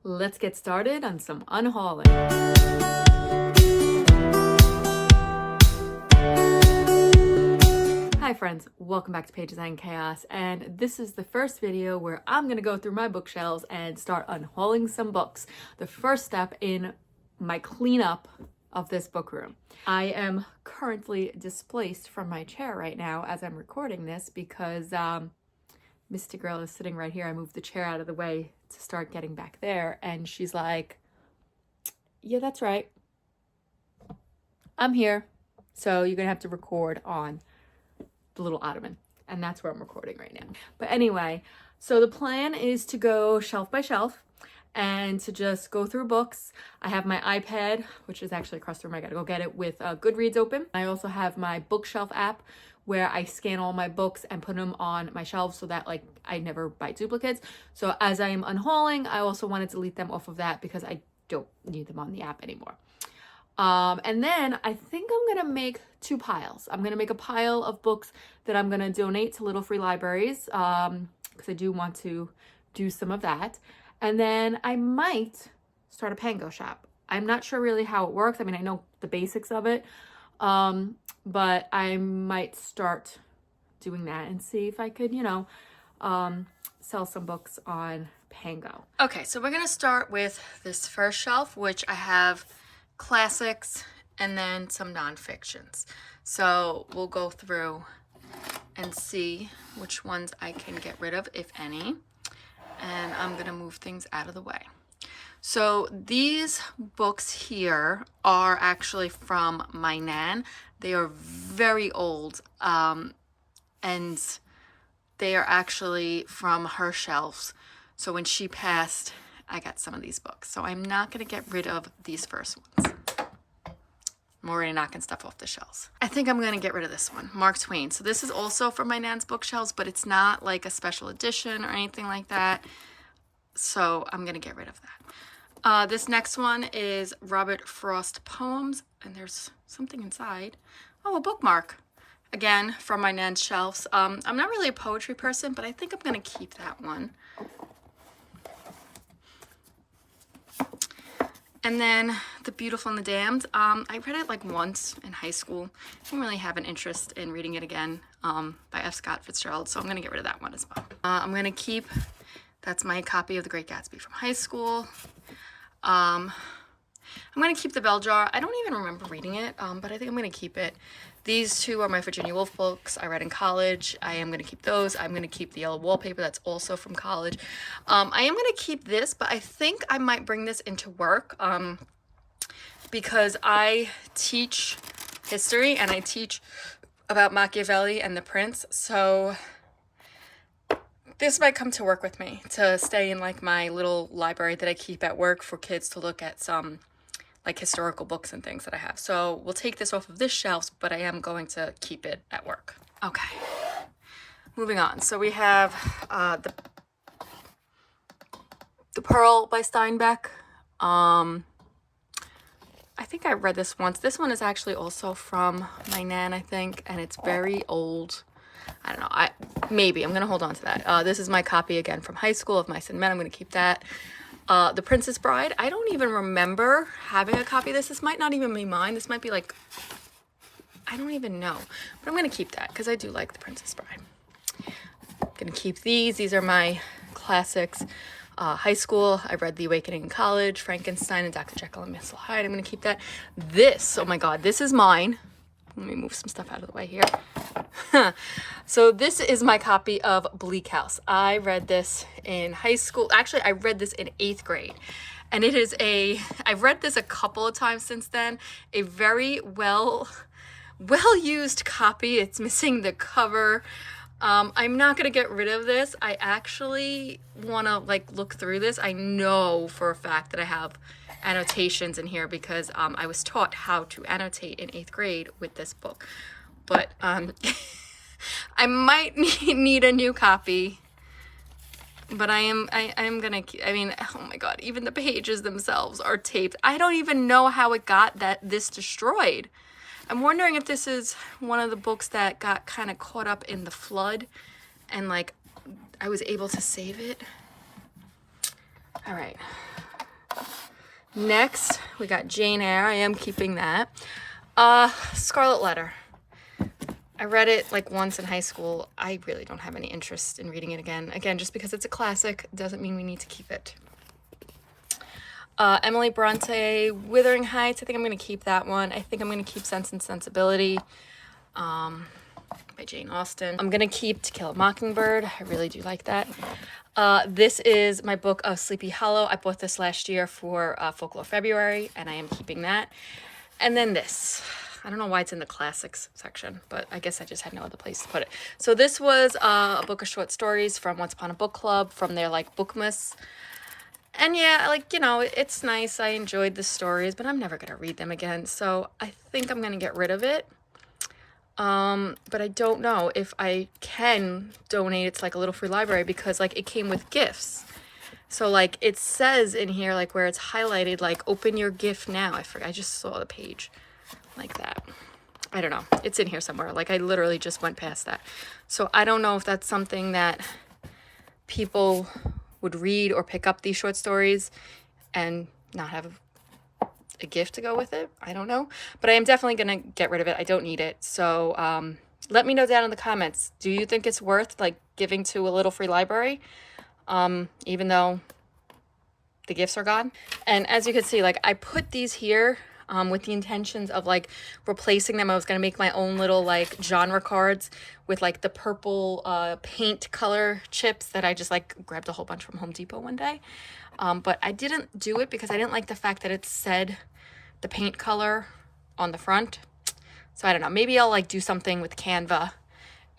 let's get started on some unhauling. Hi friends, welcome back to Page Design Chaos, and this is the first video where I'm gonna go through my bookshelves and start unhauling some books. The first step in my cleanup of this book room. I am currently displaced from my chair right now as I'm recording this because Misty Girl is sitting right here. I moved the chair out of the way to start getting back there, and she's like, yeah, that's right, I'm here, so you're gonna have to record on the little ottoman, and that's where I'm recording right now. But anyway, so the plan is to go shelf by shelf and to just go through books. I have my iPad, which is actually across the room. I gotta go get it, with Goodreads open. I also have my bookshelf app where I scan all my books and put them on my shelves so that like I never buy duplicates. So as I am unhauling, I also want to delete them off of that because I don't need them on the app anymore. And then I think I'm gonna make two piles. I'm gonna make a pile of books that I'm gonna donate to Little Free Libraries, because I do want to do some of that. And then I might start a Pango shop. I'm not sure really how it works. I mean, I know the basics of it, but I might start doing that and see if I could, sell some books on Pango. Okay, so we're gonna start with this first shelf, which I have classics and then some nonfictions. So we'll go through and see which ones I can get rid of, if any. And I'm gonna move things out of the way. So these books here are actually from my nan. They are very old, and they are actually from her shelves. So when she passed, I got some of these books. So I'm not gonna get rid of these first ones. I'm already knocking stuff off the shelves. I think I'm gonna get rid of this one, Mark Twain. So this is also from my nan's bookshelves, but it's not like a special edition or anything like that. So I'm gonna get rid of that. This next one is Robert Frost poems, and there's something inside. Oh, a bookmark. Again, from my nan's shelves. I'm not really a poetry person, but I think I'm gonna keep that one. And then The Beautiful and the Damned. I read it like once in high school. I didn't really have an interest in reading it again, by F. Scott Fitzgerald, so I'm gonna get rid of that one as well. I'm gonna keep, that's my copy of The Great Gatsby from high school. I'm gonna keep The Bell Jar. I don't even remember reading it, but I think I'm gonna keep it. These two are my Virginia Woolf books I read in college. I am gonna keep those. I'm gonna keep The Yellow Wallpaper, that's also from college. I am gonna keep this, but I think I might bring this into work, because I teach history and I teach about Machiavelli and the Prince, so this might come to work with me, to stay in like my little library that I keep at work for kids to look at some like historical books and things that I have. So we'll take this off of this shelf, but I am going to keep it at work. Okay, moving on. So we have the Pearl by Steinbeck. I think I read this once. This one is actually also from my nan, I think, and it's very old. I don't know. Maybe I'm gonna hold on to that. This is my copy again from high school of Mice and Men. I'm gonna keep that. The Princess Bride. I don't even remember having a copy of this. This might not even be mine. This might be like, I don't even know. But I'm gonna keep that because I do like The Princess Bride. I'm gonna keep these. These are my classics. High school, I read The Awakening in college, Frankenstein, and Dr. Jekyll and Mr. Hyde. I'm gonna keep that. This, oh my God, this is mine. Let me move some stuff out of the way here. So this is my copy of Bleak House. I read this in high school. Actually, I read this in 8th grade. And it is I've read this a couple of times since then, a very well used copy. It's missing the cover. I'm not gonna get rid of this. I actually wanna like look through this. I know for a fact that I have annotations in here because I was taught how to annotate in 8th grade with this book. But I might need a new copy. But I am gonna, I mean, oh my God, even the pages themselves are taped. I don't even know how it got this destroyed. I'm wondering if this is one of the books that got kind of caught up in the flood and like I was able to save it. All right, Next, we got Jane Eyre. I am keeping that. Scarlet Letter. I read it like once in high school. I really don't have any interest in reading it again. Again, just because it's a classic doesn't mean we need to keep it. Emily Bronte, Wuthering Heights. I think I'm going to keep that one. I think I'm going to keep Sense and Sensibility by Jane Austen. I'm going to keep To Kill a Mockingbird. I really do like that. This is my book of Sleepy Hollow. I bought this last year for Folklore February, and I am keeping that. And then this. I don't know why it's in the classics section, but I guess I just had no other place to put it. So this was a book of short stories from Once Upon a Book Club, from their like Bookmas. And yeah, like, you know, it's nice. I enjoyed the stories, but I'm never going to read them again. So I think I'm going to get rid of it. But I don't know if I can donate it to like a little free library, because like it came with gifts. So like it says in here, like where it's highlighted, like open your gift now. I forgot. I just saw the page like that. I don't know. It's in here somewhere. Like I literally just went past that. So I don't know if that's something that people would read or pick up these short stories and not have a gift to go with it. I don't know. But I am definitely going to get rid of it. I don't need it. So let me know down in the comments. Do you think it's worth like giving to a little free library? Even though the gifts are gone? And as you can see, like I put these here with the intentions of like replacing them. I was going to make my own little like genre cards with like the purple paint color chips that I just like grabbed a whole bunch from Home Depot one day. But I didn't do it because I didn't like the fact that it said the paint color on the front. So I don't know, maybe I'll like do something with Canva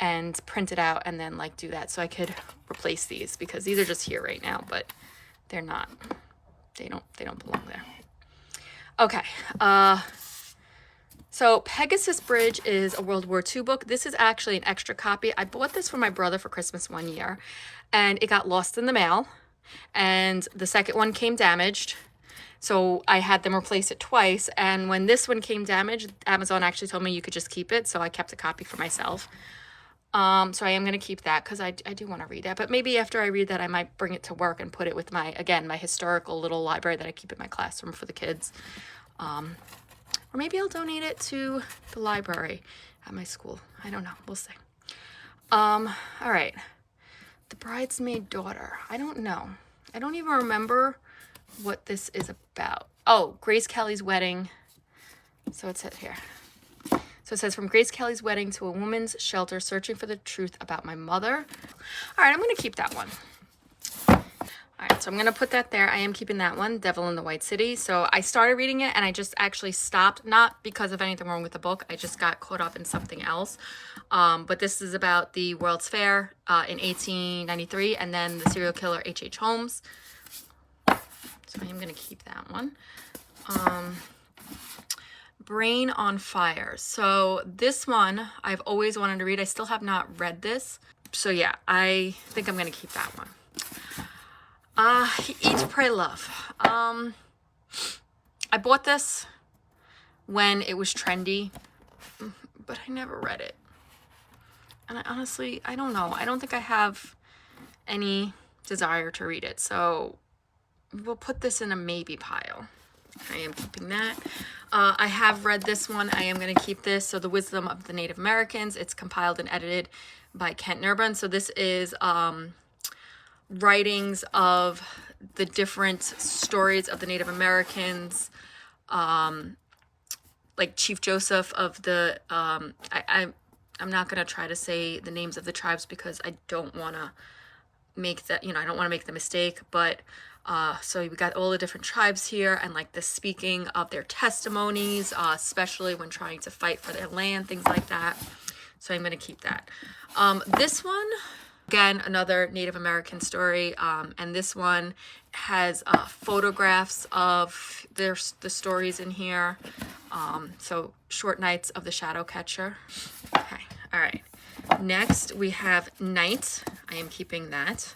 and print it out and then like do that so I could replace these, because these are just here right now, but they're not, they don't belong there. Okay, so Pegasus Bridge is a World War II book. This is actually an extra copy. I bought this for my brother for Christmas one year, and it got lost in the mail, and the second one came damaged. So I had them replace it twice, and when this one came damaged, Amazon actually told me you could just keep it, so I kept a copy for myself. So I am going to keep that because I do want to read that. But maybe after I read that, I might bring it to work and put it with my, again, my historical little library that I keep in my classroom for the kids. Or maybe I'll donate it to the library at my school. I don't know. We'll see. All right. The Bridesmaid Daughter. I don't know. I don't even remember what this is about. Oh, Grace Kelly's Wedding. So it says here. So it says, from Grace Kelly's wedding to a woman's shelter, searching for the truth about my mother. All right, I'm going to keep that one. All right, so I'm going to put that there. I am keeping that one, Devil in the White City. So I started reading it and I just actually stopped, not because of anything wrong with the book. I just got caught up in something else. But this is about the World's Fair in 1893 and then the serial killer H.H. Holmes. So I am going to keep that one. Brain on Fire. So this one I've always wanted to read. I still have not read this. So yeah, I think I'm going to keep that one. Eat, Pray, Love. I bought this when it was trendy, but I never read it. And I honestly, I don't know. I don't think I have any desire to read it. So we'll put this in a maybe pile. I am keeping that. I have read this one. I am going to keep this. So The Wisdom of the Native Americans. It's compiled and edited by Kent Nurban. So this is writings of the different stories of the Native Americans, like Chief Joseph of the, I'm not going to try to say the names of the tribes because I don't want to make that, I don't want to make the mistake, but so we got all the different tribes here and like the speaking of their testimonies, especially when trying to fight for their land, things like that. So I'm going to keep that. This one, again, another Native American story. And this one has photographs of the stories in here. So Short Nights of the Shadow Catcher. Okay. All right. Next we have Night. I am keeping that.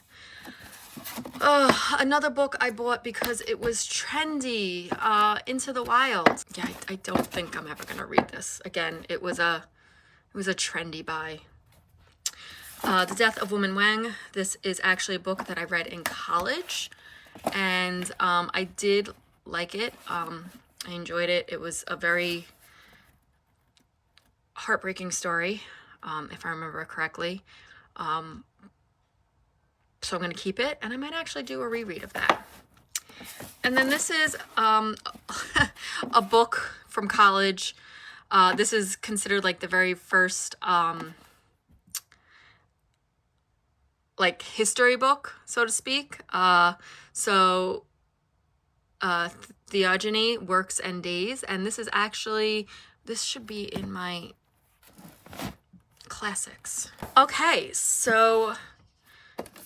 Another book I bought because it was trendy, Into the Wild. Yeah, I don't think I'm ever gonna read this. Again, it was a trendy buy. The Death of Woman Wang. This is actually a book that I read in college, and I did like it. I enjoyed it. It was a very heartbreaking story, if I remember correctly. So I'm going to keep it, and I might actually do a reread of that. And then this is a book from college. This is considered like the very first like history book, so to speak. Theogony, Works and Days, and this should be in my classics. Okay, so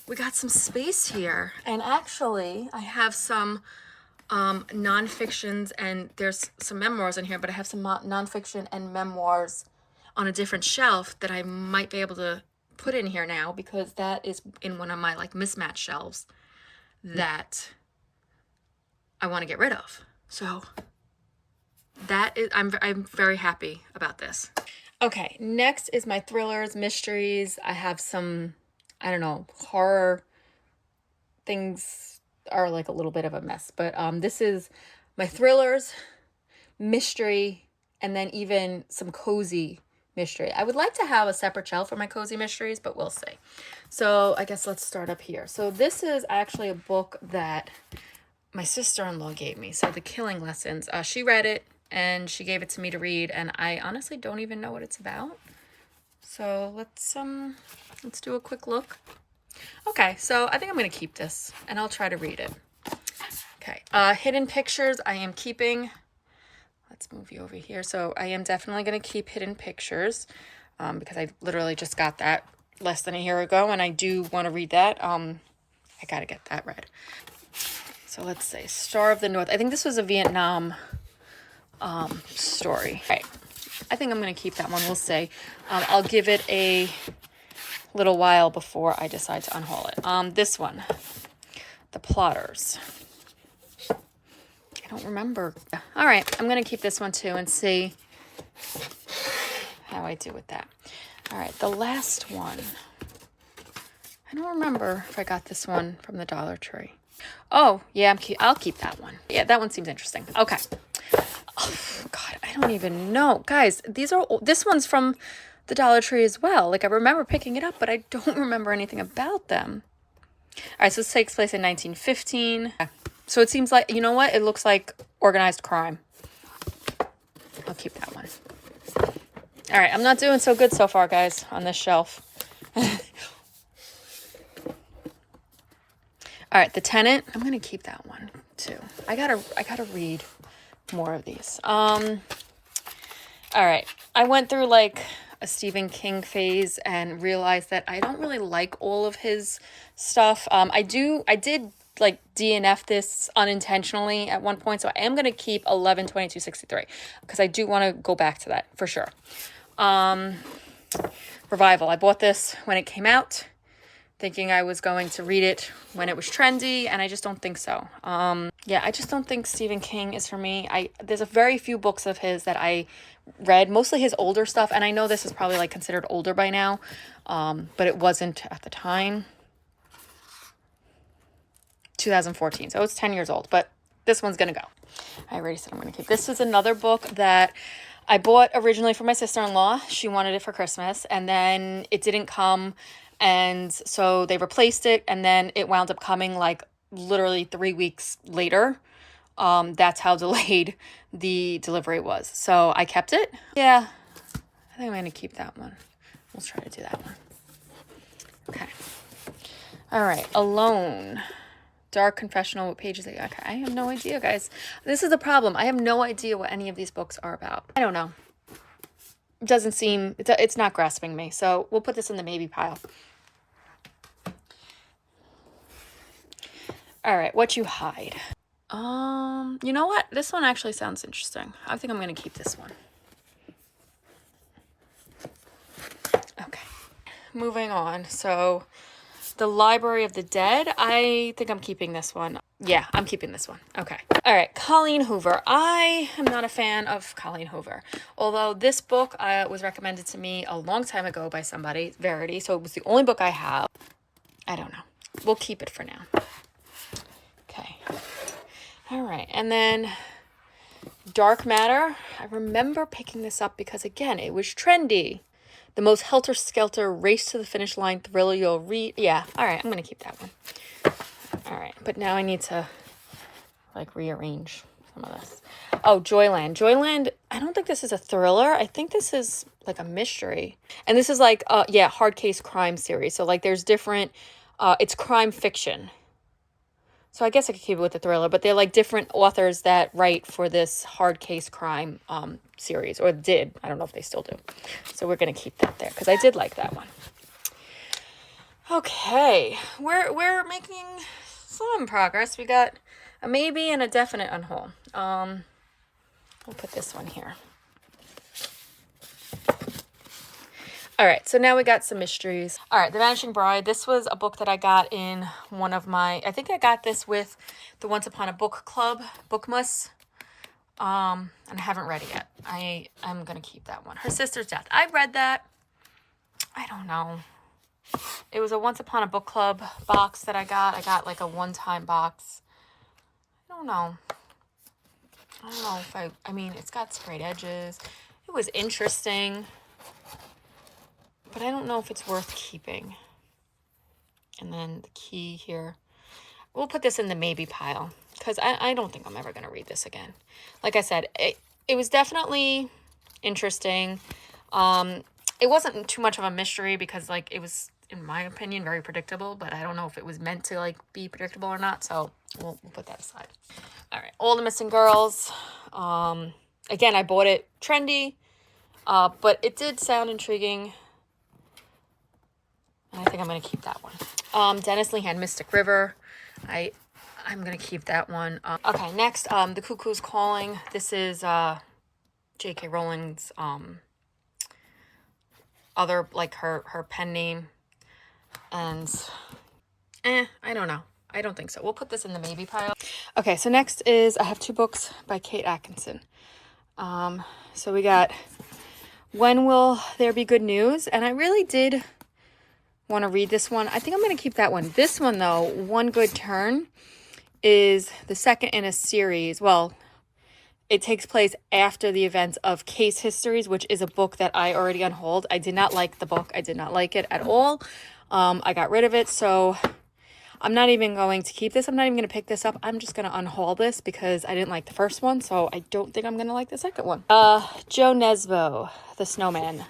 we got some space here, and actually I have some nonfictions, and there's some memoirs in here, but I have some nonfiction and memoirs on a different shelf that I might be able to put in here now, because that is in one of my like mismatched shelves that I want to get rid of. So that is, I'm very happy about this. Okay, next is my thrillers, mysteries. I have some, I don't know, horror things are like a little bit of a mess, but this is my thrillers, mystery, and then even some cozy mystery. I would like to have a separate shelf for my cozy mysteries, but we'll see. So I guess let's start up here. So this is actually a book that my sister-in-law gave me. So The Killing Lessons. She read it and she gave it to me to read, and I honestly don't even know what it's about. So let's do a quick look. Okay, so I think I'm going to keep this, and I'll try to read it. Okay, Hidden Pictures I am keeping. Let's move you over here. So I am definitely going to keep Hidden Pictures because I literally just got that less than a year ago, and I do want to read that. I got to get that read. So let's say Star of the North. I think this was a Vietnam story. Right. I think I'm going to keep that one. We'll see. I'll give it a little while before I decide to unhaul it. This one, The Plotters. I don't remember. All right, I'm going to keep this one too and see how I do with that. All right, the last one. I don't remember if I got this one from the Dollar Tree. Oh, yeah, I'll keep that one. Yeah, that one seems interesting. Okay. Oh, God, I don't even know. Guys, this one's from the Dollar Tree as well. Like, I remember picking it up, but I don't remember anything about them. All right, so this takes place in 1915. So it seems like, you know what? It looks like organized crime. I'll keep that one. All right, I'm not doing so good so far, guys, on this shelf. All right, The Tenant. I'm going to keep that one too. I gotta read more of these. All right, I went through like a Stephen King phase and realized that I don't really like all of his stuff. I did like DNF this unintentionally at one point, so I am going to keep 11/22/63 because I do want to go back to that for sure. Revival. I bought this when it came out, thinking I was going to read it when it was trendy, and I just don't think so. Yeah, I just don't think Stephen King is for me. There's a very few books of his that I read, mostly his older stuff, and I know this is probably like considered older by now, but it wasn't at the time. 2014, so it's 10 years old, but this one's gonna go. I already said I'm gonna keep. This is another book that I bought originally for my sister-in-law. She wanted it for Christmas, and then it didn't come, and so they replaced it, and then it wound up coming like literally 3 weeks later. That's how delayed the delivery was. So I kept it. Yeah, I think I'm gonna keep that one. We'll try to do that one. Okay. All right, Alone. Dark Confessional. What page is it? Okay, I have no idea, guys. This is the problem. I have no idea what any of these books are about. I don't know. It doesn't seem, it's not grasping me. So we'll put this in the maybe pile. All right, What You Hide. You know what? This one actually sounds interesting. I think I'm going to keep this one. Okay. Moving on. So The Library of the Dead. I think I'm keeping this one. Yeah, I'm keeping this one. Okay. All right. Colleen Hoover. I am not a fan of Colleen Hoover. Although this book was recommended to me a long time ago by somebody, Verity. So it was the only book I have. I don't know. We'll keep it for now. Okay. All right, and then Dark Matter. I remember picking this up because, again, it was trendy. The most helter-skelter race to the finish line thriller you'll read. Yeah, all right, I'm going to keep that one. All right, but now I need to, like, rearrange some of this. Oh, Joyland. Joyland, I don't think this is a thriller. I think this is, like, a mystery. And this is, like, yeah, hard case crime series. So, like, there's different, it's crime fiction. So I guess I could keep it with the thriller, but they're like different authors that write for this hard case crime series, or did. I don't know if they still do. So we're going to keep that there because I did like that one. Okay, we're making some progress. We got a maybe and a definite unhaul. We'll put this one here. All right, so now we got some mysteries. All right, The Vanishing Bride. This was a book that I got in one of my, I think I got this with the Once Upon a Book Club, Bookmas. And I haven't read it yet. I'm going to keep that one. Her Sister's Death. I read that. I don't know. It was a Once Upon a Book Club box that I got. I got like a one-time box. I don't know if I mean, it's got sprayed edges. It was interesting. But I don't know if it's worth keeping. And then the key here. We'll put this in the maybe pile. Because I don't think I'm ever going to read this again. Like I said, it was definitely interesting. It wasn't too much of a mystery because, like, it was, in my opinion, very predictable. But I don't know if it was meant to, like, be predictable or not. So we'll put that aside. All right. All the Missing Girls. Again, I bought it trendy. But it did sound intriguing. And I think I'm going to keep that one. Dennis Lehan, Mystic River. I'm going to keep that one. Okay, next, The Cuckoo's Calling. This is J.K. Rowling's other, like, her pen name. And, I don't know. I don't think so. We'll put this in the maybe pile. Okay, so next is, I have 2 books by Kate Atkinson. So we got When Will There Be Good News? And I really did want to read this one. I think I'm going to keep that one. This one, though, One Good Turn, is the second in a series. Well, it takes place after the events of Case Histories, which is a book that I already unhauled. I did not like the book. I did not like it at all. I got rid of it, so I'm not even going to keep this. I'm not even going to pick this up. I'm just going to unhaul this because I didn't like the first one, so I don't think I'm going to like the second one. Joe Nesbo, The Snowman.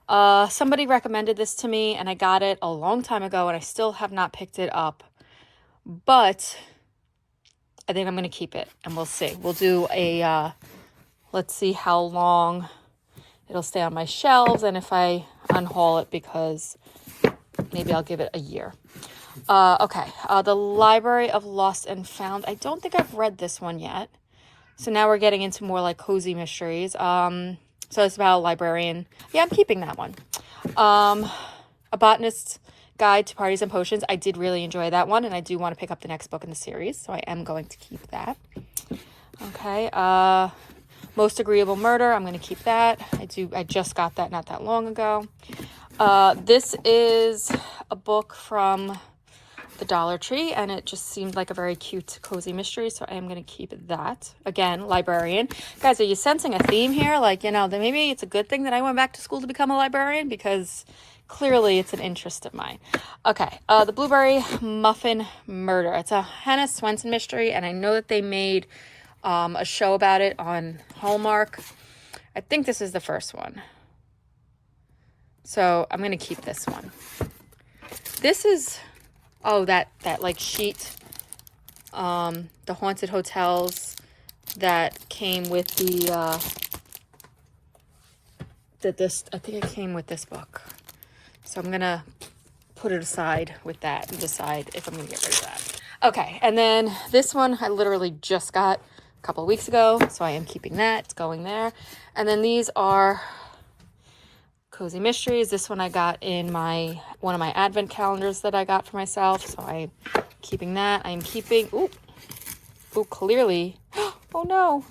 Somebody recommended this to me, and I got it a long time ago, and I still have not picked it up. But I think I'm going to keep it, and we'll see. We'll do a, let's see how long it'll stay on my shelves, and if I unhaul it, because maybe I'll give it a year. Okay, The Library of Lost and Found. I don't think I've read this one yet. So now we're getting into more like cozy mysteries. So it's about a librarian. Yeah, I'm keeping that one. A Botanist's Guide to Parties and Potions. I did really enjoy that one, and I do want to pick up the next book in the series, so I am going to keep that. Okay. Most Agreeable Murder. I'm going to keep that. I just got that not that long ago. This is a book from the Dollar Tree, and it just seemed like a very cute, cozy mystery, so I am going to keep that. Again, librarian. Guys, are you sensing a theme here? Like, you know, maybe it's a good thing that I went back to school to become a librarian, because clearly it's an interest of mine. Okay, The Blueberry Muffin Murder. It's a Hannah Swenson mystery, and I know that they made a show about it on Hallmark. I think this is the first one. So I'm going to keep this one. This is... Oh, that like sheet, the haunted hotels that came with I think it came with this book. So I'm going to put it aside with that and decide if I'm going to get rid of that. Okay, and then this one I literally just got a couple of weeks ago, so I am keeping that. It's going there. And then these are Cozy Mysteries. This one I got in one of my advent calendars that I got for myself, so I'm keeping that. I'm keeping, clearly, oh no.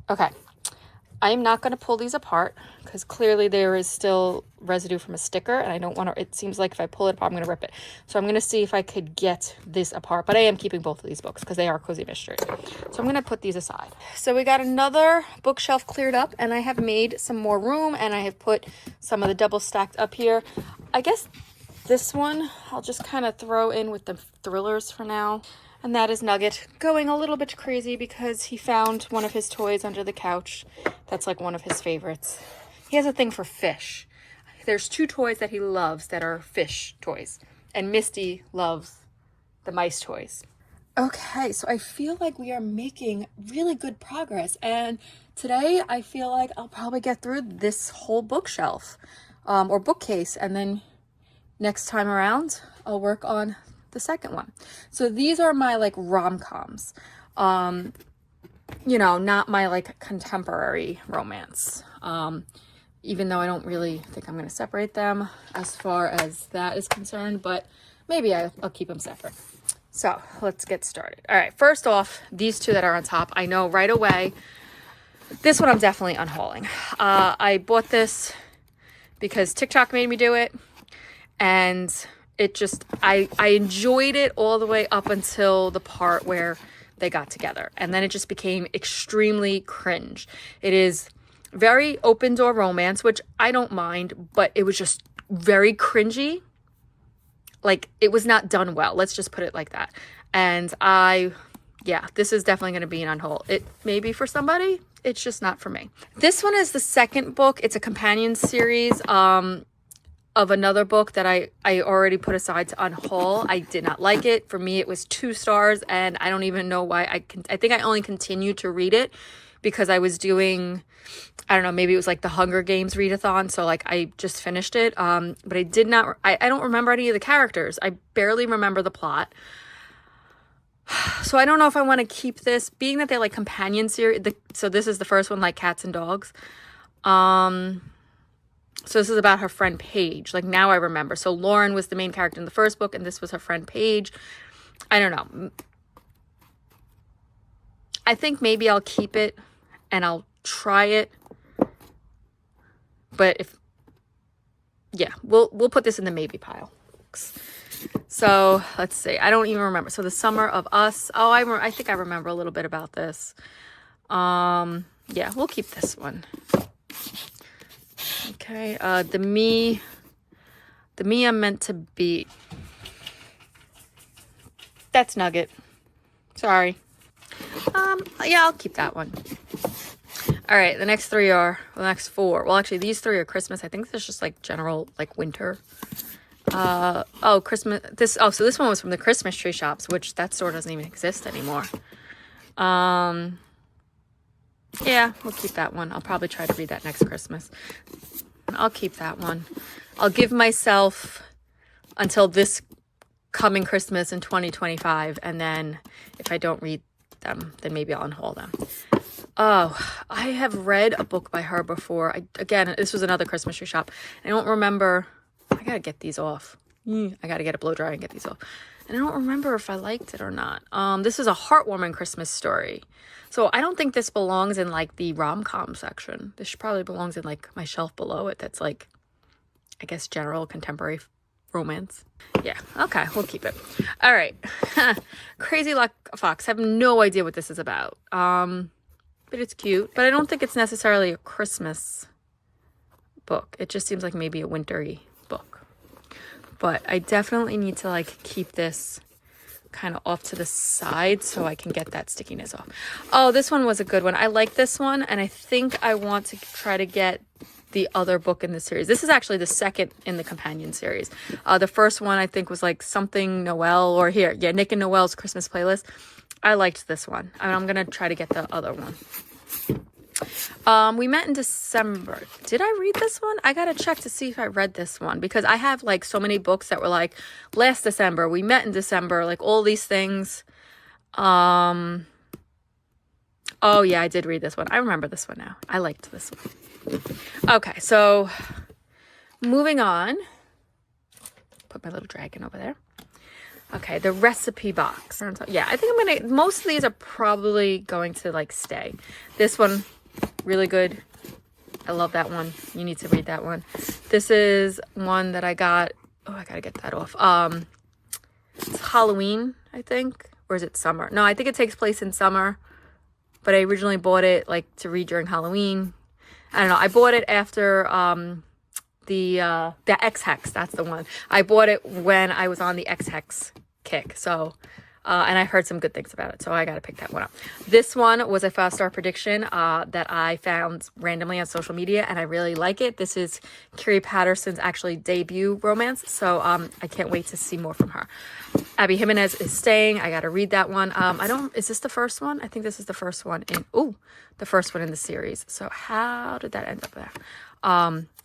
Okay, I am not going to pull these apart because clearly there is still residue from a sticker and I don't want to, it seems like if I pull it apart, I'm going to rip it. So I'm going to see if I could get this apart, but I am keeping both of these books because they are cozy mysteries. So I'm going to put these aside. So we got another bookshelf cleared up and I have made some more room and I have put some of the double stacked up here. I guess this one I'll just kind of throw in with the thrillers for now. And that is Nugget going a little bit crazy because he found one of his toys under the couch. That's like one of his favorites. He has a thing for fish. There's 2 toys that he loves that are fish toys. And Misty loves the mice toys. Okay, so I feel like we are making really good progress. And today I feel like I'll probably get through this whole bookshelf or bookcase. And then next time around, I'll work on the second one. So these are my like rom-coms, you know, not my like contemporary romance, even though I don't really think I'm going to separate them as far as that is concerned, but maybe I'll keep them separate. So let's get started. All right, first off, these 2 that are on top, I know right away this one I'm definitely unhauling. I bought this because TikTok made me do it, and it just, I enjoyed it all the way up until the part where they got together. And then it just became extremely cringe. It is very open door romance, which I don't mind, but it was just very cringy. Like, it was not done well. Let's just put it like that. And yeah, this is definitely going to be an unhaul. It may be for somebody. It's just not for me. This one is the second book. It's a companion series. Of another book that I already put aside to unhaul. I did not like it. For me, it was 2 stars, and I don't even know why. I think I only continued to read it because I was doing, I don't know, maybe it was like the Hunger Games readathon, so like I just finished it. But I did not, I don't remember any of the characters. I barely remember the plot. So I don't know if I want to keep this, being that they're like companion series. So this is the first one, like Cats and Dogs. So this is about her friend Paige. Like, now I remember. So Lauren was the main character in the first book, and this was her friend Paige. I don't know. I think maybe I'll keep it, and I'll try it. But yeah, we'll put this in the maybe pile. So let's see. I don't even remember. So The Summer of Us. Oh, I think I remember a little bit about this. Yeah, we'll keep this one. Okay, the me I'm meant to be. That's Nugget. Sorry. Yeah, I'll keep that one. All right, the next 4. Well, actually, these 3 are Christmas. I think this is just like general, like winter. Oh, Christmas. So this one was from the Christmas tree shops, which that store doesn't even exist anymore. Yeah, we'll keep that one. I'll probably try to read that next Christmas. I'll keep that one. I'll give myself until this coming Christmas in 2025, and then if I don't read them, then maybe I'll unhaul them. Oh, I have read a book by her before. Again, this was another Christmas tree shop. I don't remember. I gotta get these off. I gotta get a blow dryer and get these off. And I don't remember if I liked it or not. This is a heartwarming Christmas story. So I don't think this belongs in like the rom-com section. This probably belongs in like my shelf below it. That's like, I guess, general contemporary romance. Yeah, okay, we'll keep it. All right. Crazy Luck Fox. I have no idea what this is about. But it's cute. But I don't think it's necessarily a Christmas book. It just seems like maybe a wintry book. But I definitely need to like keep this kind of off to the side so I can get that stickiness off. Oh, this one was a good one. I like this one, and I think I want to try to get the other book in the series. This is actually the second in the companion series. The first one I think was like something Noel, or here, yeah, Nick and Noel's Christmas playlist. I liked this one. I'm gonna try to get the other one. We met in December. Did I read this one? I gotta check to see if I read this one, because I have like so many books that were like last December, we met in December, like all these things. Oh yeah, I did read this one. I remember this one now. I liked this one. Okay, so moving on. Put my little dragon over there. Okay, the recipe box. Yeah, I think most of these are probably going to like stay. This one, really good I love that one. You need to read that one. This is one that I got. Oh, I gotta get that off. It's Halloween, I think. Or is it summer? No, I think it takes place in summer. But I originally bought it like to read during Halloween. I don't know. I bought it after the X-Hex. That's the one. I bought it when I was on the X-Hex kick. So, and I heard some good things about it. So I got to pick that one up. This one was a 5-star prediction that I found randomly on social media. And I really like it. This is Carrie Patterson's actually debut romance. So I can't wait to see more from her. Abby Jimenez is staying. I got to read that one. Is this the first one? I think this is the first one the first one in the series. So how did that end up there?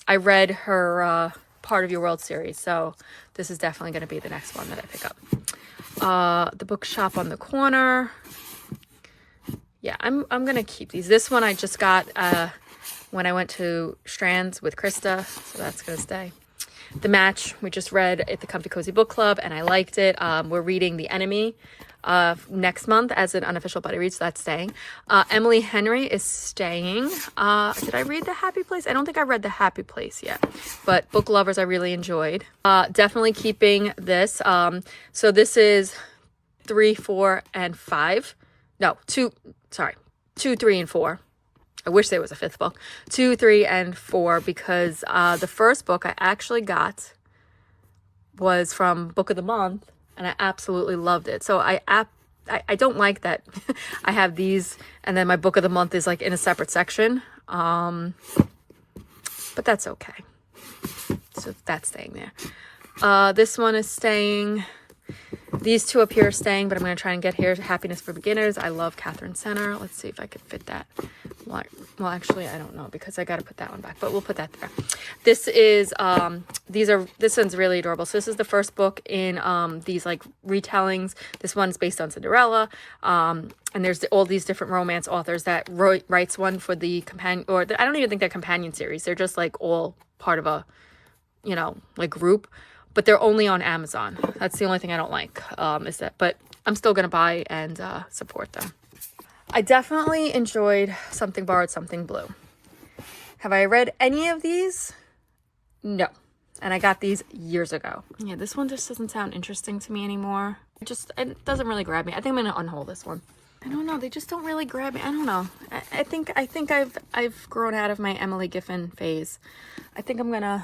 I read her Part of Your World series. So this is definitely going to be the next one that I pick up. The bookshop on the corner. Yeah, I'm going to keep these. This one I just got when I went to Strands with Krista. So that's going to stay. The Match, we just read at the Comfy Cozy Book Club, and I liked it. We're reading The Enemy next month as an unofficial buddy read, so that's staying. Emily Henry is staying. Did I read The Happy Place? I don't think I read The Happy Place yet, but Book Lovers I really enjoyed. Definitely keeping this. So this is 3, 4, and 5. No, 2, 3, and 4. I wish there was a 5th book. 2, 3, and 4, because the first book I actually got was from Book of the Month, and I absolutely loved it. So I don't like that I have these, and then my Book of the Month is like in a separate section. But that's okay. So that's staying there. This one is staying. These two up here are staying, but I'm going to try and get here. Happiness for Beginners. I love Catherine Center. Let's see if I could fit that. Well, actually, I don't know because I got to put that one back, but we'll put that there. This is, this one's really adorable. So this is the first book in these like retellings. This one's based on Cinderella. And there's all these different romance authors that writes one for the companion, or I don't even think they're companion series. They're just like all part of a, like group. But they're only on Amazon. That's the only thing I don't like, is that, but I'm still going to buy and support them. I definitely enjoyed Something Borrowed, Something Blue. Have I read any of these? No. And I got these years ago. Yeah, this one just doesn't sound interesting to me anymore. It doesn't really grab me. I think I'm going to unhaul this one. I don't know. They just don't really grab me. I don't know. I think I've grown out of my Emily Giffin phase. I think I'm going to...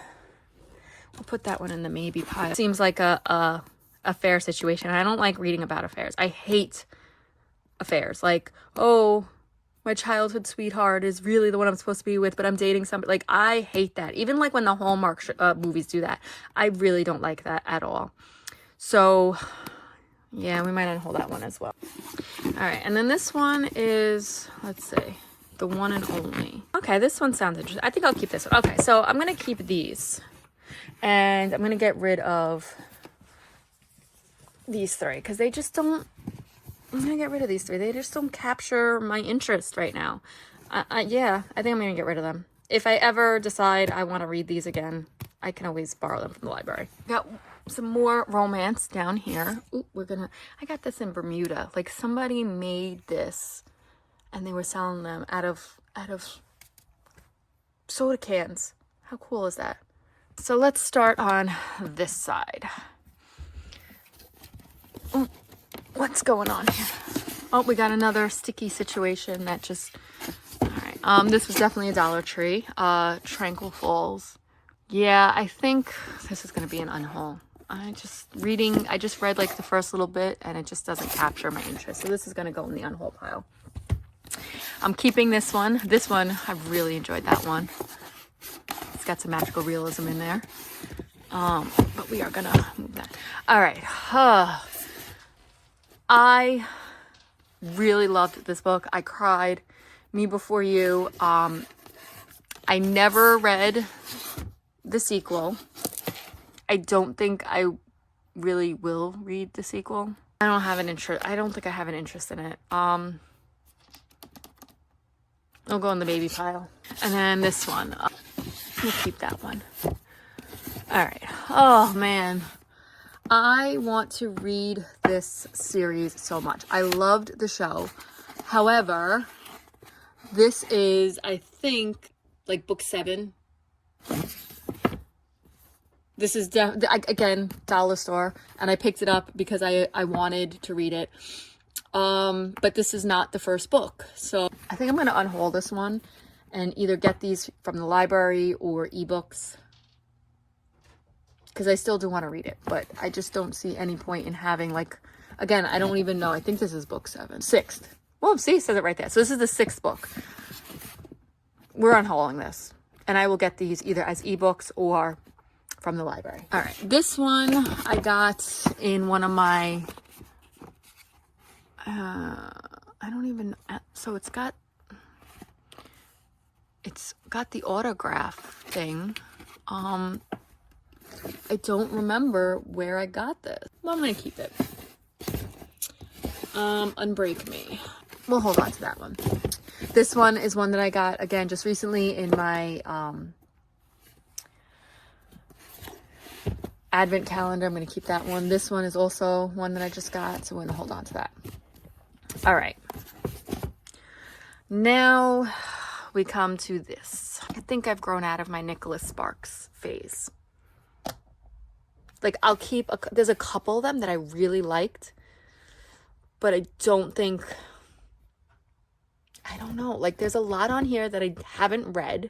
I'll put that one in the maybe pile. Seems like a affair situation. I don't like reading about affairs. I hate affairs. Like, oh, my childhood sweetheart is really the one I'm supposed to be with, but I'm dating somebody. Like, I hate that. Even like when the Hallmark movies do that. I really don't like that at all. So, yeah, we might unhold that one as well. All right, and then this one is, let's see, The One and Only. Okay, this one sounds interesting. I think I'll keep this one. Okay, so I'm going to keep these. And I'm going to get rid of these 3 because they just don't, I'm going to get rid of these 3. They just don't capture my interest right now. Yeah, I think I'm going to get rid of them. If I ever decide I want to read these again, I can always borrow them from the library. Got some more romance down here. Ooh, I got this in Bermuda. Like somebody made this and they were selling them out of soda cans. How cool is that? So let's start on this side. Oh, what's going on here? Oh, we got another sticky situation that just... All right. This was definitely a Dollar Tree. Tranquil Falls. Yeah, I think this is going to be an unhaul. I just read like the first little bit and it just doesn't capture my interest. So this is going to go in the unhaul pile. I'm keeping this one. This one, I really enjoyed that one. It's got some magical realism in there. But we are gonna move that. All right. I really loved this book. I cried. Me Before You. I never read the sequel. I don't think I really will read the sequel. I don't have an interest. I don't think I have an interest in it. I'll go in the baby pile. And then this one. We'll keep that one. All right. Oh, man. I want to read this series so much. I loved the show. However, this is, I think, like book 7. This is, again, dollar store, and I picked it up because I wanted to read it. But this is not the first book. So I think I'm going to unhaul this one and either get these from the library or ebooks, because I still do want to read it, but I just don't see any point in having, like, again, I don't even know. I think this is book 7. 6th. Well, see, it says it right there. So this is the 6th book. We're unhauling this, and I will get these either as ebooks or from the library. All right, this one I got in one of my, I don't even, so it's got the autograph thing. I don't remember where I got this. Well, I'm gonna keep it. Unbreak Me. We'll hold on to that one. This one is one that I got, again, just recently in my advent calendar. I'm going to keep that one. This one is also one that I just got, so we're going to hold on to that. All right. Now we come to this. I think I've grown out of my Nicholas Sparks phase. Like, I'll keep, there's a couple of them that I really liked, but I don't think, I don't know. Like, there's a lot on here that I haven't read,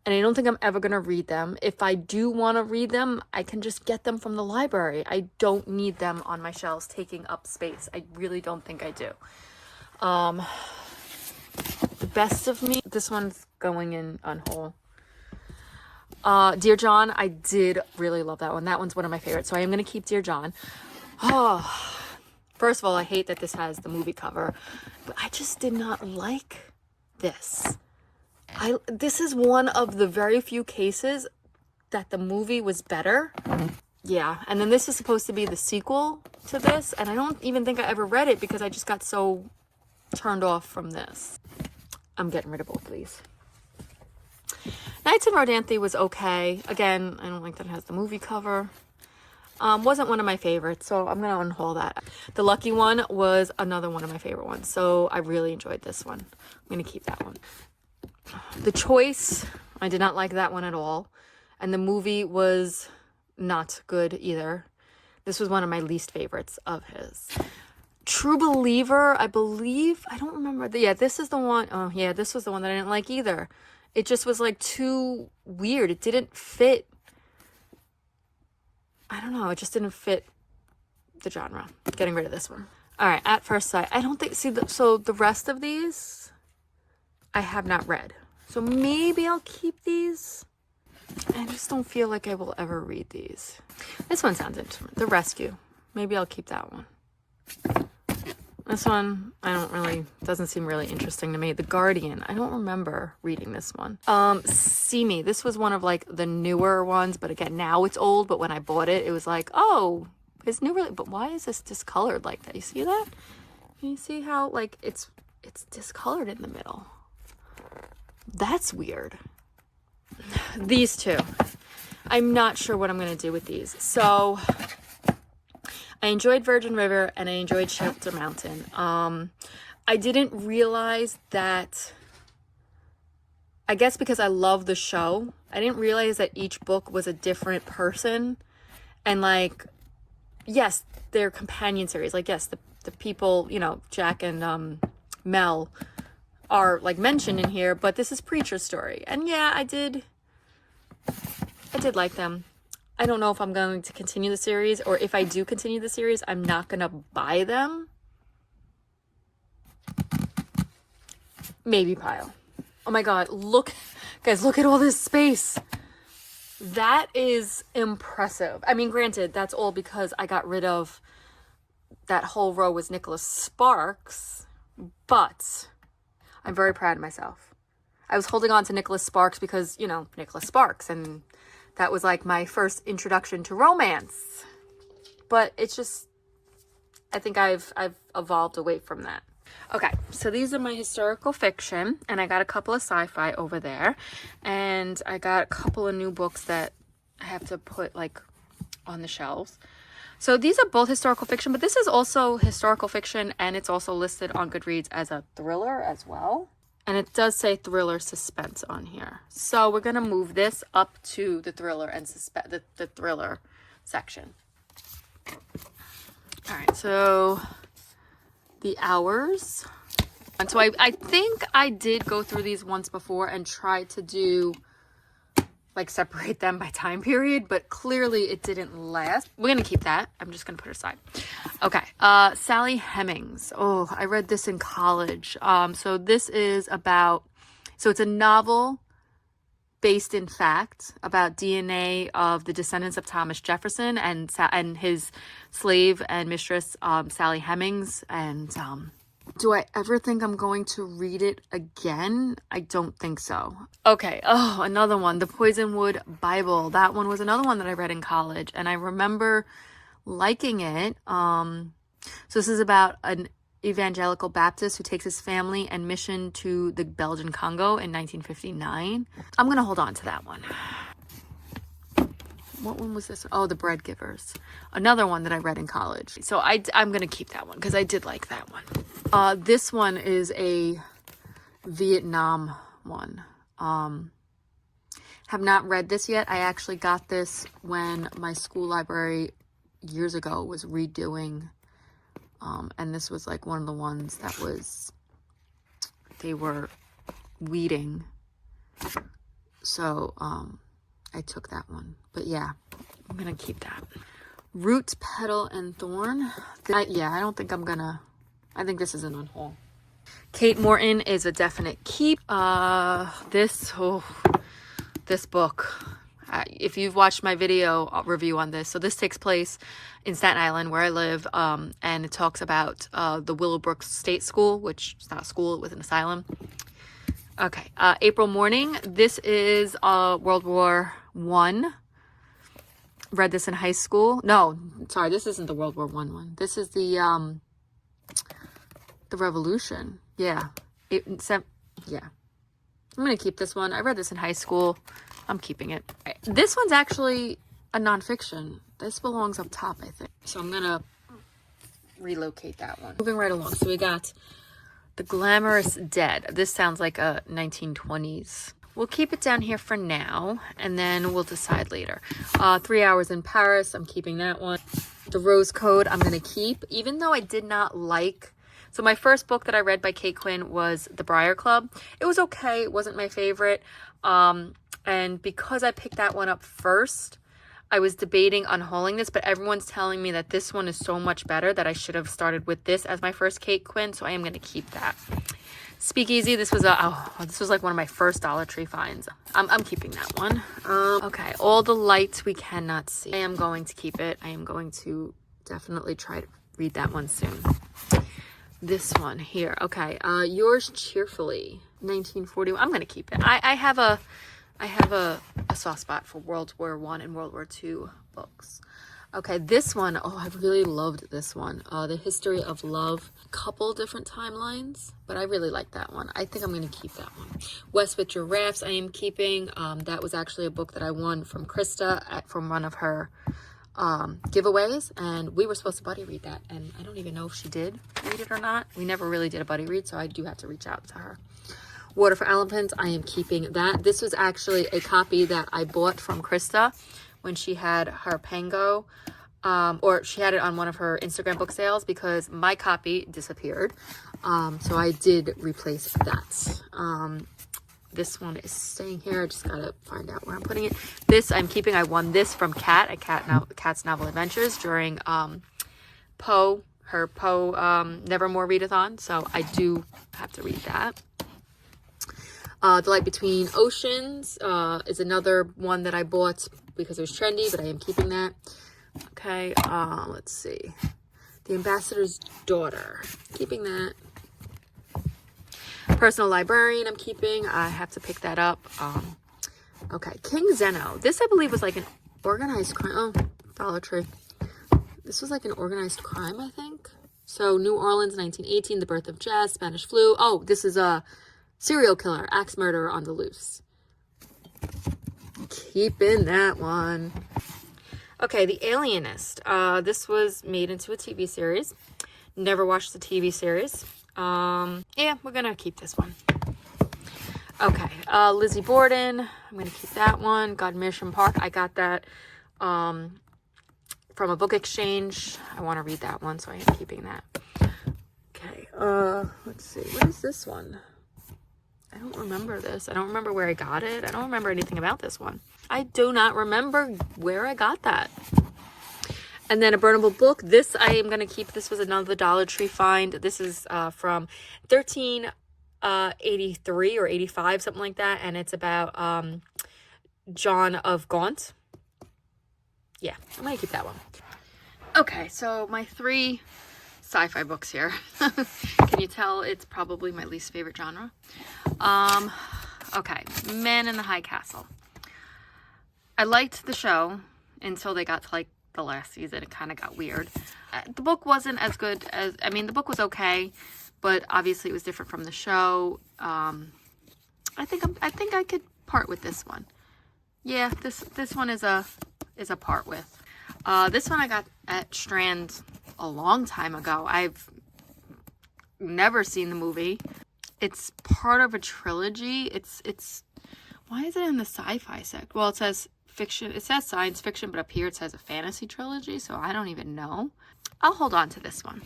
and I don't think I'm ever going to read them. If I do want to read them, I can just get them from the library. I don't need them on my shelves taking up space. I really don't think I do. The Best of Me. This one's going in Unhaul. Dear John, I did really love that one. That one's one of my favorites. So I am going to keep Dear John. Oh, first of all, I hate that this has the movie cover, but I just did not like this. This is one of the very few cases that the movie was better. Yeah, and then this is supposed to be the sequel to this, and I don't even think I ever read it because I just got so turned off from this. I'm getting rid of both of these. Nights in Rodanthe was okay. Again, I don't like that it has the movie cover. Wasn't one of my favorites, so I'm going to unhaul that. The Lucky One was another one of my favorite ones, so I really enjoyed this one. I'm going to keep that one. The Choice, I did not like that one at all, and the movie was not good either. This was one of my least favorites of his. True Believer, I believe, I don't remember. Yeah, this is the one. Oh, yeah, this was the one that I didn't like either. It just was, like, too weird. It didn't fit. I don't know. It just didn't fit the genre. Getting rid of this one. All right, At First Sight. I don't think, so the rest of these I have not read. So maybe I'll keep these. I just don't feel like I will ever read these. This one sounds interesting. The Rescue. Maybe I'll keep that one. This one, doesn't seem really interesting to me. The Guardian, I don't remember reading this one. See Me, this was one of, like, the newer ones, but again, now it's old, but when I bought it, it was like, oh, it's new, really, but why is this discolored like that? You see that? Can you see how, like, it's discolored in the middle? That's weird. These two, I'm not sure what I'm going to do with these. So I enjoyed Virgin River and I enjoyed Shelter Mountain. I didn't realize that, I guess because I love the show, I didn't realize that each book was a different person. And, like, yes, they're companion series. Like, yes, the people, you know, Jack and Mel are, like, mentioned in here, but this is Preacher's story. And yeah, I did like them. I don't know if I'm going to continue the series, or if I do continue the series, I'm not going to buy them. Maybe pile. Oh my God, look, guys, look at all this space. That is impressive. I mean, granted, that's all because I got rid of that whole row was Nicholas Sparks, but I'm very proud of myself. I was holding on to Nicholas Sparks because, you know, Nicholas Sparks, and that was like my first introduction to romance. But it's just, I think I've evolved away from that. Okay, so these are my historical fiction, and I got a couple of sci-fi over there, and I got a couple of new books that I have to put, like, on the shelves. So these are both historical fiction, but this is also historical fiction, and it's also listed on Goodreads as a thriller as well. And it does say thriller suspense on here. So we're going to move this up to the thriller and the thriller section. All right, so the hours. And so I think I did go through these once before and try to do, like, separate them by time period, but clearly it didn't last. We're going to keep that. I'm just going to put it aside. Okay. Sally Hemings. Oh, I read this in college. So this is about, so it's a novel based in fact about DNA of the descendants of Thomas Jefferson and his slave and mistress, Sally Hemings. And, do I ever think I'm going to read it again? I don't think so. Okay. Oh, another one. The Poisonwood Bible. That one was another one that I read in college, and I remember liking it. So this is about an evangelical Baptist who takes his family and mission to the Belgian Congo in 1959. I'm going to hold on to that one. What one was this? Oh, The Bread Givers. Another one that I read in college. So I'm going to keep that one because I did like that one. This one is a Vietnam one. Have not read this yet. I actually got this when my school library years ago was redoing. And this was like one of the ones that they were weeding. So, I took that one. But yeah, I'm going to keep that. Roots, Petal, and Thorn. I don't think I'm going to... I think this is an unhaul. Kate Morton is a definite keep. This book. If you've watched my video review on this, so this takes place in Staten Island where I live, and it talks about the Willowbrook State School, which is not a school, it was an asylum. Okay, April Morning. This is World War I. Read this in high school. No, sorry, this isn't the World War I one. This is the Revolution. Yeah. Yeah. I'm going to keep this one. I read this in high school. I'm keeping it. This one's actually a nonfiction. This belongs up top, I think. So I'm going to relocate that one. Moving right along. So we got The Glamorous Dead. This sounds like a 1920s. We'll keep it down here for now, and then we'll decide later. 3 Hours in Paris. I'm keeping that one. The Rose Code I'm going to keep, even though I did not like... So my first book that I read by Kate Quinn was The Briar Club. It was okay. It wasn't my favorite. And because I picked that one up first, I was debating unhauling this, but everyone's telling me that this one is so much better that I should have started with this as my first Kate Quinn, so I am going to keep that. Speakeasy, this was like one of my first Dollar Tree finds. I'm keeping that one. Okay, All the Lights We Cannot See. I am going to keep it. I am going to definitely try to read that one soon. This one here. Okay, Yours Cheerfully, 1941. I'm going to keep it. I have a soft spot for World War I and World War II books. Okay, this one, oh, I really loved this one. The History of Love. Couple different timelines, but I really like that one. I think I'm going to keep that one. West with Giraffes, I am keeping. That was actually a book that I won from Krista from one of her giveaways, and we were supposed to buddy read that, and I don't even know if she did read it or not. We never really did a buddy read, so I do have to reach out to her. Water for Elephants, I am keeping that. This was actually a copy that I bought from Krista when she had her Pango, or she had it on one of her Instagram book sales, because my copy disappeared. So I did replace that. This one is staying here. I just gotta find out where I'm putting it. This I'm keeping. I won this from Kat at Kat's Novel Adventures during Poe Nevermore Readathon. So I do have to read that. The Light Between Oceans is another one that I bought because it was trendy, but I am keeping that. Okay, let's see. The Ambassador's Daughter, keeping that. Personal Librarian, I'm keeping. I have to pick that up. Okay, King Zeno. This, I believe, was like an organized crime. Oh, Dollar Tree. This was like an organized crime, I think. So, New Orleans, 1918, The Birth of Jazz, Spanish Flu. Oh, this is a serial killer, axe murderer on the loose. Keeping that one. Okay, The Alienist. This was made into a TV series. Never watched the TV series. Yeah, we're gonna keep this one. Okay, Lizzie Borden. I'm going to keep that one. God Mission Park. I got that from a book exchange. I want to read that one, so I am keeping that. Okay, let's see. What is this one? I don't remember this. I don't remember where I got it. I don't remember anything about this one. I do not remember where I got that. And then a burnable book. This I am going to keep. This was another Dollar Tree find. This is from 1383 or 85, something like that. And it's about John of Gaunt. Yeah, I'm going to keep that one. Okay, so my 3 sci-fi books here. Can you tell it's probably my least favorite genre? Okay, Man in the High Castle. I liked the show until they got to like the last season. It kind of got weird. The book wasn't as good as, I mean, the book was okay, but obviously it was different from the show. I think I could part with this one. Yeah, this one is a part with. This one I got at Strand a long time ago. I've never seen the movie. It's part of a trilogy. It's why is it in the sci-fi sect? Well, it says fiction. It says science fiction, but up here it says a fantasy trilogy, so I don't even know. I'll hold on to this one.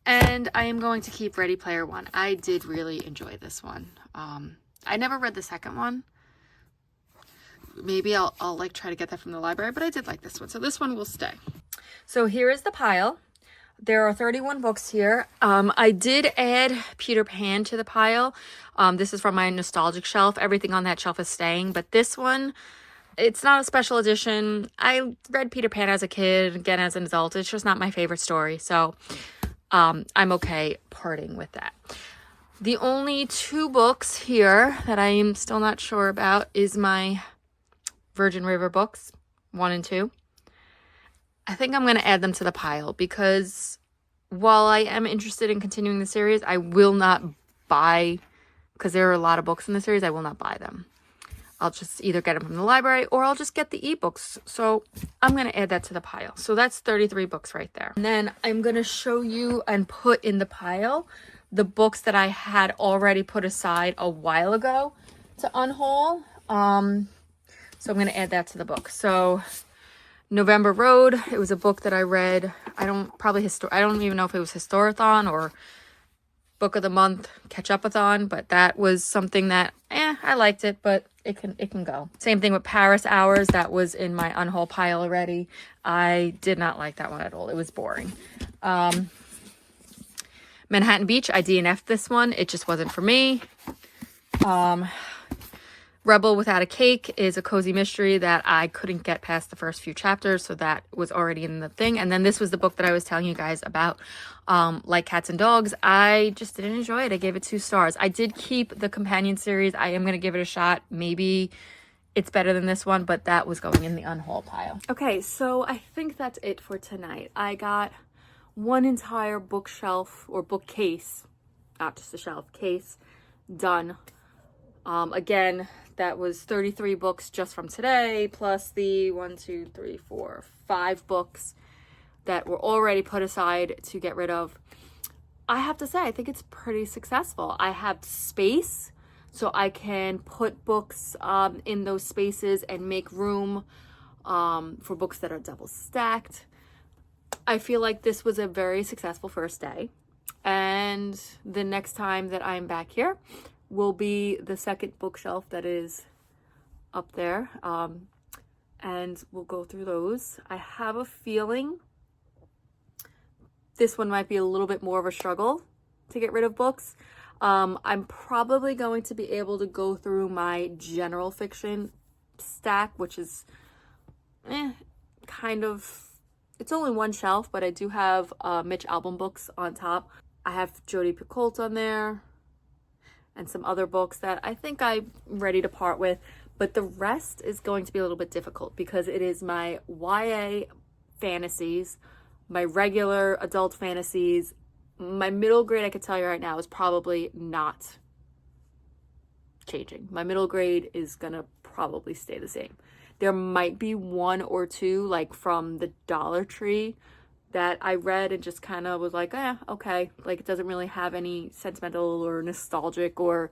And I am going to keep Ready Player One. I did really enjoy this one. I never read the second one. Maybe I'll like try to get that from the library, but I did like this one. So this one will stay. So here is the pile. There are 31 books here. I did add Peter Pan to the pile. This is from my nostalgic shelf. Everything on that shelf is staying, but this one, it's not a special edition. I read Peter Pan as a kid, again as an adult. It's just not my favorite story. So I'm okay parting with that. The only 2 books here that I am still not sure about is my Virgin River books, 1 and 2. I think I'm going to add them to the pile because while I am interested in continuing the series, I will not buy, because there are a lot of books in the series, I will not buy them. I'll just either get them from the library or I'll just get the ebooks. So I'm going to add that to the pile. So that's 33 books right there. And then I'm going to show you and put in the pile the books that I had already put aside a while ago to unhaul. So I'm going to add that to the book. So November Road, it was a book that I read. I don't even know if it was Historathon or Book of the Month Catch-Up-a-thon, but that was something that, I liked it, but it can go. Same thing with Paris Hours. That was in my unhaul pile already. I did not like that one at all. It was boring. Manhattan Beach, I DNF'd this one. It just wasn't for me. Rebel Without a Cake is a cozy mystery that I couldn't get past the first few chapters, so that was already in the thing. And then this was the book that I was telling you guys about, Like Cats and Dogs. I just didn't enjoy it. I gave it 2 stars. I did keep the companion series. I am going to give it a shot. Maybe it's better than this one, but that was going in the unhaul pile. Okay, so I think that's it for tonight. I got one entire bookshelf or bookcase, not just a shelf, case, done. Again, that was 33 books just from today, plus the 5 books that were already put aside to get rid of. I have to say, I think it's pretty successful. I have space, so I can put books in those spaces and make room for books that are double stacked. I feel like this was a very successful first day. And the next time that I'm back here will be the second bookshelf that is up there, and we'll go through those. I have a feeling this one might be a little bit more of a struggle to get rid of books. I'm probably going to be able to go through my general fiction stack, which is kind of, it's only one shelf, but I do have Mitch Albom books on top. I have Jodi Picoult on there and some other books that I think I'm ready to part with. But the rest is going to be a little bit difficult because it is my YA fantasies, my regular adult fantasies. My middle grade, I can tell you right now, is probably not changing. My middle grade is gonna probably stay the same. There might be 1 or 2, like from the Dollar Tree, that I read and just kind of was like, okay. Like, it doesn't really have any sentimental or nostalgic or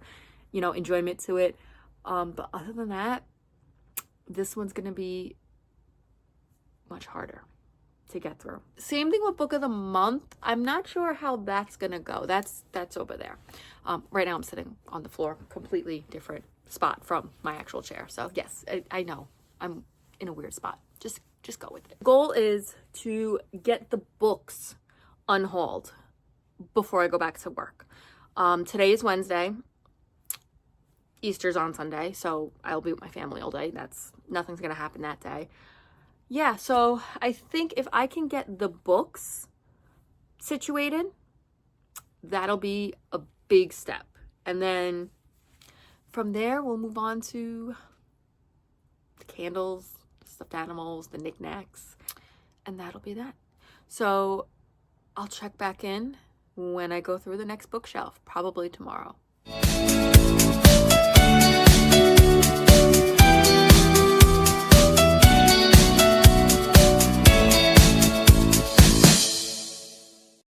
you know, enjoyment to it. But other than that, this one's gonna be much harder to get through. Same thing with book of the month. I'm not sure how that's gonna go. That's over there. Right now I'm sitting on the floor, completely different spot from my actual chair. So yes, I know I'm in a weird spot. Just go with it. Goal is to get the books unhauled before I go back to work. Today is Wednesday. Easter's on Sunday, so I'll be with my family all day. Nothing's gonna happen that day. Yeah, so I think if I can get the books situated, that'll be a big step. And then from there, we'll move on to the candles, stuffed animals, the knickknacks, and that'll be that. So I'll check back in when I go through the next bookshelf, probably tomorrow.